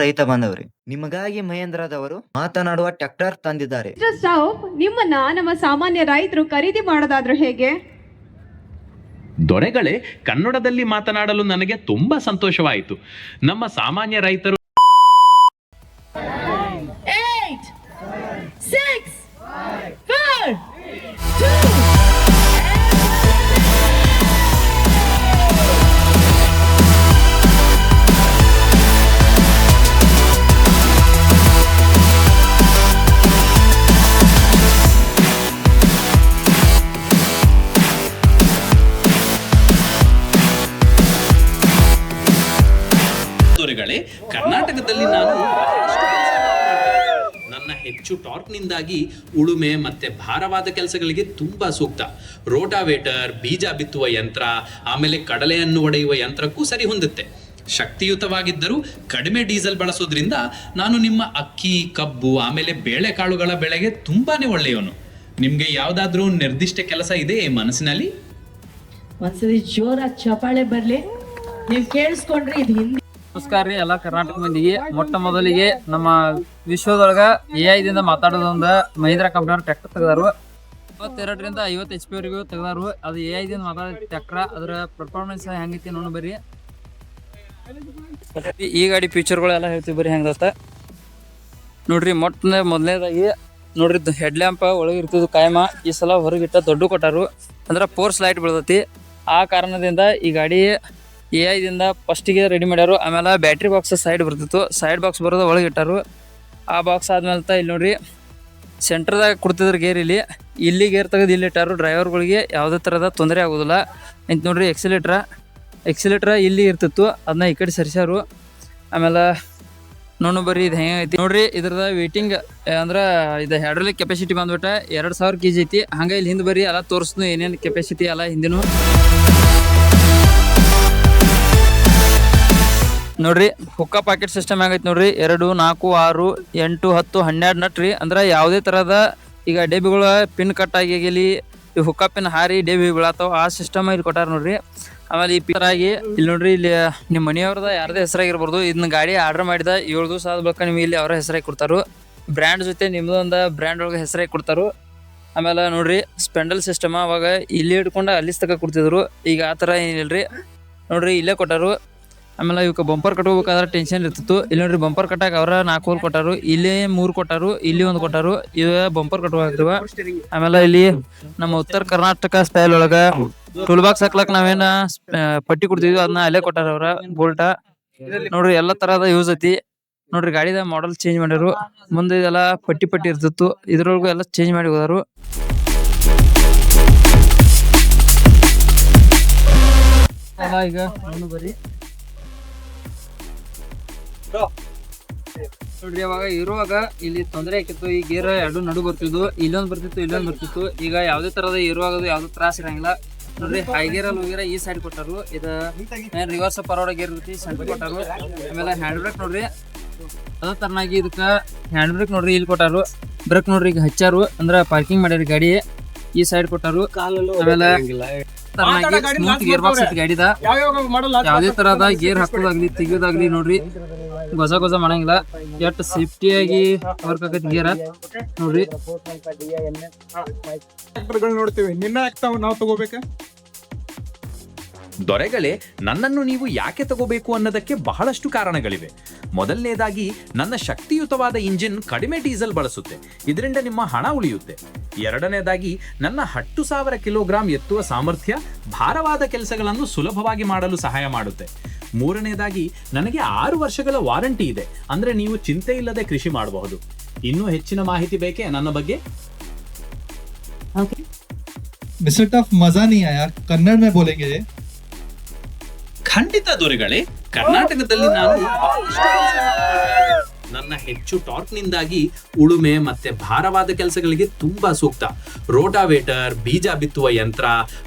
ರೈತ ಬಾಂಧವರೇ, ನಿಮಗಾಗಿ ಮಹೇಂದ್ರದವರು ಮಾತನಾಡುವ ಟ್ರ್ಯಾಕ್ಟರ್ ತಂದಿದ್ದಾರೆ. ಮಿಸ್ಟರ್ ಸಾವ್, ನಿಮ್ಮನ್ನ ನಮ್ಮ ಸಾಮಾನ್ಯ ರೈತರು ಖರೀದಿ ಮಾಡೋದಾದ್ರೆ ಹೇಗೆ? ದೊರೆಗಳೇ, ಕನ್ನಡದಲ್ಲಿ ಮಾತನಾಡಲು ನನಗೆ ತುಂಬಾ ಸಂತೋಷವಾಯಿತು. ನಮ್ಮ ಸಾಮಾನ್ಯ ರೈತರು 8, 6, 5, 4, 2. ದೊರೆಗಳೇ, ಕರ್ನಾಟಕದಲ್ಲಿ ನಾನು ನನ್ನ ಹೆಚ್ಚು ಟಾರ್ಕ್ನಿಂದಾಗಿ ಉಳುಮೆ ಮತ್ತೆ ಭಾರವಾದ ಕೆಲಸಗಳಿಗೆ ತುಂಬಾ ಸೂಕ್ತ. ರೋಟಾವೇಟರ್, ಬೀಜ ಬಿತ್ತುವ ಯಂತ್ರ, ಆಮೇಲೆ ಕಡಲೆಯನ್ನು ಒಡೆಯುವ ಯಂತ್ರಕ್ಕೂ ಸರಿ ಹೊಂದುತ್ತೆ. ಶಕ್ತಿಯುತವಾಗಿದ್ದರೂ ಕಡಿಮೆ ಡೀಸೆಲ್ ಬಳಸೋದ್ರಿಂದ ನಾನು ನಿಮ್ಮ ಅಕ್ಕಿ, ಕಬ್ಬು, ಆಮೇಲೆ ಬೇಳೆಕಾಳುಗಳ ಬೆಳೆಗೆ ತುಂಬಾನೇ ಒಳ್ಳೆಯವನು. ನಿಮ್ಗೆ ಯಾವ್ದಾದ್ರೂ ನಿರ್ದಿಷ್ಟ ಕೆಲಸ ಇದೆ ಮನಸ್ಸಿನಲ್ಲಿ? ಒಂದ್ಸರಿ ಜೋರಾಗಿ ಚಪಾಳೆ ಬರ್ಲಿ, ನೀವು ಕೇಳಿಸ್ಕೊಂಡ್ರಿ. ಇದು ಹಿಂದಿ. ನಮಸ್ಕಾರ ರೀ ಎಲ್ಲ ಕರ್ನಾಟಕ ಮಂದಿಗೆ. ಮೊಟ್ಟ ಮೊದಲಿಗೆ ನಮ್ಮ ವಿಶ್ವದೊಳಗ AI ದಿಂದ ಮಾತಾಡೋದೊಂದು ಮಹೀಂದ್ರಾ ಕಂಪ್ನಿ ಟ್ರ್ಯಾಕ್ಟರ್ ತೆಗೆದಾರು. 52ರಿಂದ 50 HP ವರೆಗೂ ತೆಗೆದಾರು. ಅದು AI ದಿಂದ ಮಾತಾಡೋ ಟ್ರ್ಯಾಕ್ಟರ್. ಅದರ ಪರ್ಫಾರ್ಮೆನ್ಸ್ ಹೆಂಗೈತಿ ನೋಡು ಬರ್ರಿ. ಈ ಗಾಡಿ ಫ್ಯೂಚರ್ಗಳೆಲ್ಲ ಹೇಳ್ತೀವಿ ಬರ್ರಿ ಹೆಂಗತ್ತ ನೋಡ್ರಿ. ಮೊದಲನೇದಾಗಿ ನೋಡ್ರಿ, ಹೆಡ್ ಲ್ಯಾಂಪ್ ಒಳಗೆ ಇರ್ತದ ಕಾಯಮ. ಈ ಸಲ ಹೊರಗಿಟ್ಟ ದೊಡ್ಡ ಕೊಟ್ಟಾರು, ಅಂದ್ರೆ ಫೋರ್ಸ್ ಲೈಟ್ ಬೀಳ್ತೈತಿ. ಆ ಕಾರಣದಿಂದ ಈ ಗಾಡಿ AI ದಿಂದ ಫಸ್ಟಿಗೆ ರೆಡಿ ಮಾಡ್ಯಾರು. ಆಮೇಲೆ ಬ್ಯಾಟ್ರಿ ಬಾಕ್ಸ್ ಸೈಡ್ ಬರ್ತಿತ್ತು, ಸೈಡ್ ಬಾಕ್ಸ್ ಬರೋದು ಒಳಗೆ ಇಟ್ಟಾರು. ಆ ಬಾಕ್ಸ್ ಆದ್ಮೇಲೆ ಇಲ್ಲಿ ನೋಡ್ರಿ, ಸೆಂಟ್ರದಾಗ ಕೊಡ್ತಿದ್ರು ಗೇರ್. ಇಲ್ಲಿ ಗೇರ್ ತೆಗೆದು ಇಲ್ಲಿ ಇಟ್ಟಾರು. ಡ್ರೈವರ್ಗಳಿಗೆ ಯಾವುದೇ ಥರದ ತೊಂದರೆ ಆಗೋದಿಲ್ಲ. ಇಂತ ನೋಡ್ರಿ, ಎಕ್ಸಿಲೇಟ್ರ ಇಲ್ಲಿ ಇರ್ತಿತ್ತು, ಅದನ್ನ ಈ ಕಡೆ ಸರಿಸ್ಯಾರು. ಆಮೇಲೆ ನೋಡು ಬರ್ರಿ ಇದು ಹೆಂಗೆ ಐತಿ ನೋಡ್ರಿ. ಇದ್ರದ ವೇಟಿಂಗ್ ಅಂದ್ರೆ ಇದು ಹೈಡ್ರಾಲಿಕ್ ಕೆಪಾಸಿಟಿ ಬಂದ್ಬಿಟ್ಟು 2000 kg ಐತಿ. ಹಂಗೆ ಇಲ್ಲಿ ಹಿಂದೆ ಬರ್ರಿ, ಎಲ್ಲ ತೋರಿಸ್ತು ಏನೇನು ಕೆಪಾಸಿಟಿ ಎಲ್ಲ ಹಿಂದಿನೂ ನೋಡ್ರಿ. ಹುಕ್ಕ ಪಾಕೆಟ್ ಸಿಸ್ಟಮ್ ಆಗೈತೆ ನೋಡ್ರಿ. 2, 4, 6, 8, 10, 12 ನಟ್ ರೀ. ಅಂದ್ರೆ ಯಾವುದೇ ಥರದ ಈಗ ಡೇಬಿಗಳು ಪಿನ್ ಕಟ್ ಆಗಿಲಿ, ಈ ಹುಕ್ಕ ಪಿನ್ ಹಾರಿ ಡೇಬಿ ಬೀಳತ್ತಾವ, ಆ ಸಿಸ್ಟಮ್ ಇಲ್ಲಿ ಕೊಟ್ಟಾರ ನೋಡ್ರಿ. ಆಮೇಲೆ ಈ ಪಿರಾಗಿ ಇಲ್ಲಿ ನೋಡ್ರಿ, ಇಲ್ಲಿ ನಿಮ್ಮ ಮನೆಯವ್ರದ ಯಾರದೇ ಹೆಸರಾಗಿರ್ಬೋದು. ಇದನ್ನ ಗಾಡಿ ಆರ್ಡರ್ ಮಾಡಿದ 7 ದಿವಸ ಆದ ಬಳಿಕ ನಿಮಗೆ ಇಲ್ಲಿ ಅವರ ಹೆಸರಾಗಿ ಕೊಡ್ತಾರು. ಬ್ರ್ಯಾಂಡ್ ಜೊತೆ ನಿಮ್ದೊಂದು ಬ್ರ್ಯಾಂಡ್ ಒಳಗೆ ಹೆಸರಾಗಿ ಕೊಡ್ತಾರು. ಆಮೇಲೆ ನೋಡ್ರಿ, ಸ್ಪೆಂಡಲ್ ಸಿಸ್ಟಮ್ ಅವಾಗ ಇಲ್ಲಿ ಹಿಡ್ಕೊಂಡು ಅಲ್ಲಿ ತಕ ಕೊಡ್ತಿದ್ರು. ಈಗ ಆ ಥರ ಏನಿಲ್ರಿ ನೋಡ್ರಿ, ಇಲ್ಲೇ ಕೊಟ್ಟಾರು. ಆಮೇಲೆ ಇವಕ್ಕೆ ಬಂಪರ್ ಕಟ್ಕೋಬೇಕಾದ್ರೆ ಟೆನ್ಷನ್ ಇರ್ತಿತ್ತು. ಇಲ್ಲಿ ನೋಡ್ರಿ, ಬಂಪರ್ ಕಟ್ಟಾಕ ಅವರ 4 ಹೋಲ್ ಕೊಟ್ಟಾರು, ಇಲ್ಲಿ 3 ಕೊಟ್ಟಾರು, ಇಲ್ಲಿ 1 ಕೊಟ್ಟಾರು. ಇವ ಬಂಪರ್ ಕಟ್ಟುವಾಗಿರುವ. ಆಮೇಲೆ ಇಲ್ಲಿ ನಮ್ಮ ಉತ್ತರ ಕರ್ನಾಟಕ ಸ್ಟೈಲ್ ಒಳಗ ಟೂಲ್ ಬಾಕ್ಸ್ ಹಾಕ್ಲಕ್ ನಾವೇನ ಪಟ್ಟಿ ಕೊಡ್ತಿದ್ವಿ, ಅದನ್ನ ಅಲ್ಲೇ ಕೊಟ್ಟಾರ ಅವ್ರ ಬೋಲ್ಟ. ನೋಡ್ರಿ, ಎಲ್ಲ ತರಹದ ಯೂಸ್ ಐತಿ ನೋಡ್ರಿ. ಗಾಡಿದ ಮಾಡೆಲ್ ಚೇಂಜ್ ಮಾಡ್ಯಾರು. ಮುಂದೆ ಇದೆಲ್ಲ ಪಟ್ಟಿ ಇರ್ತಿತ್ತು, ಇದ್ರೊಳಗೂ ಎಲ್ಲ ಚೇಂಜ್ ಮಾಡಿ ಹೋದಾರು. ಈಗ ಬರ್ರಿ ನೋಡ್ರಿ, ಅವಾಗ ಇರುವಾಗ ಇಲ್ಲಿ ತೊಂದರೆ ಆಕಿತ್ತು. ಈ ಗೇರ್ 2 ನಡು ಬರ್ತಿದ್ವು, ಇಲ್ಲೊಂದು ಬರ್ತಿತ್ತು. ಈಗ ಯಾವ್ದೇ ತರದ ಇರುವಾಗ ಯಾವ್ದು ತ್ರಾಸ ಇರಂಗಿಲ್ಲ ನೋಡ್ರಿ. ಹೈ ಗೇರ್ ಅಲ್ಲಿ ಹೋಗಿರ ಈ ಸೈಡ್ ಕೊಟ್ಟಾರು. ಇದು ರಿವರ್ಸ್ ಪರವಾಡ ಗೇರ್ ಇರ್ತಿ ಸೆಂಟರ್ ಕೊಟ್ಟಾರು. ಆಮೇಲೆ ಹ್ಯಾಂಡ್ ಬ್ರೇಕ್ ನೋಡ್ರಿ, ಅದೇ ತರನಾಗಿ ಇದಕ್ಕ ಹ್ಯಾಂಡ್ ಬ್ರೇಕ್ ನೋಡ್ರಿ ಇಲ್ಲಿ ಕೊಟ್ಟಾರು. ಬ್ರೇಕ್ ನೋಡ್ರಿ ಈಗ ಹಚ್ಚಾರು, ಅಂದ್ರ ಪಾರ್ಕಿಂಗ್ ಮಾಡ್ಯಾರ ಗಾಡಿ. ಈ ಸೈಡ್ ಕೊಟ್ಟಾರು. ಆಮೇಲೆ ಸ್ಮೂತ್ ಗೇರ್ ಬಾಕ್ಸ್ ಐತಿ ಗಾಡಿದ. ಯಾವ್ದೇ ತರಹದ ಗೇರ್ ಹಾಕೋದಾಗ್ಲಿ ತೆಗಿಯೋದಾಗ್ಲಿ ನೋಡ್ರಿ, ಗೊಜ ಮಾಡಂಗಿಲ್ಲ. ಎಷ್ಟು ಸೇಫ್ಟಿಯಾಗಿ ವರ್ಕ್ ಆಗೈತಿ ಗೇರ್ ನೋಡ್ರಿ. ನೋಡ್ತೀವಿ, ನಿನ್ನ ನಾವು ತಗೋಬೇಕ. ದೊರೆಗಳೇ, ನನ್ನನ್ನು ನೀವು ಯಾಕೆ ತಗೋಬೇಕು ಅನ್ನೋದಕ್ಕೆ ಬಹಳಷ್ಟು ಕಾರಣಗಳಿವೆ. ಮೊದಲನೇದಾಗಿ, ನನ್ನ ಶಕ್ತಿಯುತವಾದ ಇಂಜಿನ್ ಕಡಿಮೆ ಡೀಸೆಲ್ ಬಳಸುತ್ತೆ, ಇದರಿಂದ ನಿಮ್ಮ ಹಣ ಉಳಿಯುತ್ತೆ. ಎರಡನೇದಾಗಿ, ನನ್ನ 10,000 ಕಿಲೋಗ್ರಾಂ ಎತ್ತುವ ಸಾಮರ್ಥ್ಯ ಭಾರವಾದ ಕೆಲಸಗಳನ್ನು ಸುಲಭವಾಗಿ ಮಾಡಲು ಸಹಾಯ ಮಾಡುತ್ತೆ. ಮೂರನೇದಾಗಿ, ನನಗೆ 6 ವರ್ಷಗಳ ವಾರಂಟಿ ಇದೆ, ಅಂದ್ರೆ ನೀವು ಚಿಂತೆ ಇಲ್ಲದೆ ಕೃಷಿ ಮಾಡಬಹುದು. ಇನ್ನೂ ಹೆಚ್ಚಿನ ಮಾಹಿತಿ ಬೇಕೇ ನನ್ನ ಬಗ್ಗೆ? मिस्टर टफ मजा नहीं आया, कन्नड़ में बोलेंगे. ಖಂಡಿತ ದೊರೆಗಳೇ, ಕರ್ನಾಟಕದಲ್ಲಿ ನಾನು ನನ್ನ ಹೆಚ್ಚು ಟಾರ್ಕ್ನಿಂದಾಗಿ ಉಳುಮೆ ಮತ್ತೆ ಭಾರವಾದ ಕೆಲಸಗಳಿಗೆ ತುಂಬಾ ಸೂಕ್ತ. ರೋಟಾವೇಟರ್, ಬೀಜ ಬಿತ್ತುವ ಯಂತ್ರ,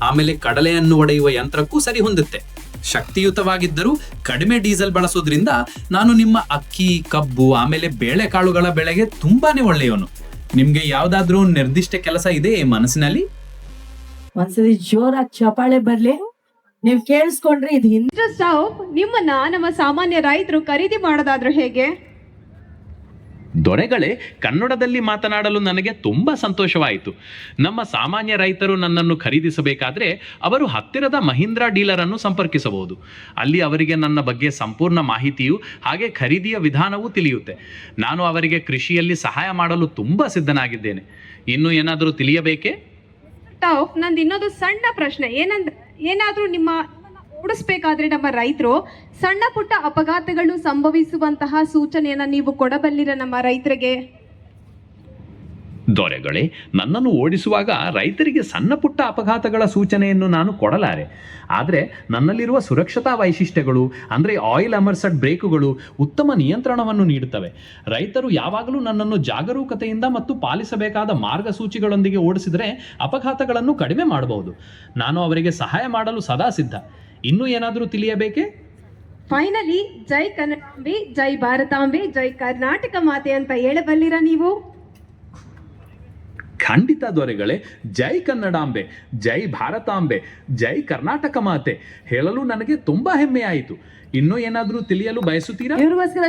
ಆಮೇಲೆ ಕಡಲೆಯನ್ನು ಒಡೆಯುವ ಯಂತ್ರಕ್ಕೂ ಸರಿ ಹೊಂದುತ್ತೆ. ಶಕ್ತಿಯುತವಾಗಿದ್ದರೂ ಕಡಿಮೆ ಡೀಸೆಲ್ ಬಳಸೋದ್ರಿಂದ ನಾನು ನಿಮ್ಮ ಅಕ್ಕಿ, ಕಬ್ಬು, ಆಮೇಲೆ ಬೇಳೆಕಾಳುಗಳ ಬೆಳೆಗೆ ತುಂಬಾನೇ ಒಳ್ಳೆಯವನು. ನಿಮ್ಗೆ ಯಾವ್ದಾದ್ರೂ ನಿರ್ದಿಷ್ಟ ಕೆಲಸ ಇದೆ ಮನಸ್ಸಿನಲ್ಲಿ? ಒಂದ್ಸರಿ ಜೋರಾಗಿ ಚಪಾಳೆ ಬರ್ಲಿ, ನೀವು ಕೇಳಿಸ್ಕೊಂಡ್ರಿ ಇದು ಹಿಂದೆ ಮಿಸ್ಟರ್ ಸಾವ್, ನಿಮ್ಮನ್ನ ನಮ್ಮ ಸಾಮಾನ್ಯ ರೈತರು ಖರೀದಿ ಮಾಡೋದಾದ್ರೆ ಹೇಗೆ? ದೊರೆಗಳೇ, ಕನ್ನಡದಲ್ಲಿ ಮಾತನಾಡಲು ನನಗೆ ತುಂಬ ಸಂತೋಷವಾಯಿತು. ನಮ್ಮ ಸಾಮಾನ್ಯ ರೈತರು ನನ್ನನ್ನು ಖರೀದಿಸಬೇಕಾದ್ರೆ ಅವರು ಹತ್ತಿರದ ಮಹೀಂದ್ರಾ ಡೀಲರನ್ನು ಸಂಪರ್ಕಿಸಬಹುದು. ಅಲ್ಲಿ ಅವರಿಗೆ ನನ್ನ ಬಗ್ಗೆ ಸಂಪೂರ್ಣ ಮಾಹಿತಿಯು ಹಾಗೆ ಖರೀದಿಯ ವಿಧಾನವೂ ತಿಳಿಯುತ್ತೆ. ನಾನು ಅವರಿಗೆ ಕೃಷಿಯಲ್ಲಿ ಸಹಾಯ ಮಾಡಲು ತುಂಬ ಸಿದ್ಧನಾಗಿದ್ದೇನೆ. ಇನ್ನೂ ಏನಾದರೂ ತಿಳಿಯಬೇಕೇ? ತಾವ್, ನಂದು ಇನ್ನೊಂದು ಸಣ್ಣ ಪ್ರಶ್ನೆ ಏನಂದ್ರೆ, ಏನಾದ್ರೂ ಓಡಿಸ್ಬೇಕಾದ್ರೆ ನಮ್ಮ ರೈತರು ಸಣ್ಣ ಪುಟ್ಟ ಅಪಘಾತಗಳು ಸಂಭವಿಸುವಂತಹ ಸೂಚನೆಯನ್ನ ನೀವು ಕೊಡಬಲ್ಲಿರ ನಮ್ಮ ರೈತರಿಗೆ? ದೊರೆಗಳೇ, ನನ್ನನ್ನು ಓಡಿಸುವಾಗ ರೈತರಿಗೆ ಸಣ್ಣ ಪುಟ್ಟ ಅಪಘಾತಗಳ ಸೂಚನೆಯನ್ನು ನಾನು ಕೊಡಲಾರೆ. ಆದರೆ ನನ್ನಲ್ಲಿರುವ ಸುರಕ್ಷತಾ ವೈಶಿಷ್ಟ್ಯಗಳು ಅಂದರೆ ಆಯಿಲ್ ಅಮರ್ಸಡ್ ಬ್ರೇಕುಗಳು ಉತ್ತಮ ನಿಯಂತ್ರಣವನ್ನು ನೀಡುತ್ತವೆ. ರೈತರು ಯಾವಾಗಲೂ ನನ್ನನ್ನು ಜಾಗರೂಕತೆಯಿಂದ ಮತ್ತು ಪಾಲಿಸಬೇಕಾದ ಮಾರ್ಗಸೂಚಿಗಳೊಂದಿಗೆ ಓಡಿಸಿದರೆ ಅಪಘಾತಗಳನ್ನು ಕಡಿಮೆ ಮಾಡಬಹುದು. ನಾನು ಅವರಿಗೆ ಸಹಾಯ ಮಾಡಲು ಸದಾ ಸಿದ್ಧ. ಇನ್ನೂ ಏನಾದರೂ ತಿಳಿಯಬೇಕೇ? ಫೈನಲಿ, ಜೈ ಕನ್ನಡಾಂಬೆ, ಜೈ ಭಾರತಾಂಬೆ, ಜೈ ಕರ್ನಾಟಕ ಮಾತೆ ಅಂತ ಹೇಳಬಲ್ಲಿರ ನೀವು? ಖಂಡಿತ ದೊರೆಗಳೇ. ಜೈ ಕನ್ನಡಾಂಬೆ, ಜೈ ಭಾರತಾಂಬೆ, ಜೈ ಕರ್ನಾಟಕ ಮಾತೆ ಹೇಳಲು ನನಗೆ ತುಂಬಾ ಹೆಮ್ಮೆಯಾಯಿತು. ಇನ್ನೂ ಏನಾದರೂ ತಿಳಿಯಲು ಬಯಸುತ್ತೀರಾ? ಇವ್ರಿಗೋಸ್ಕರ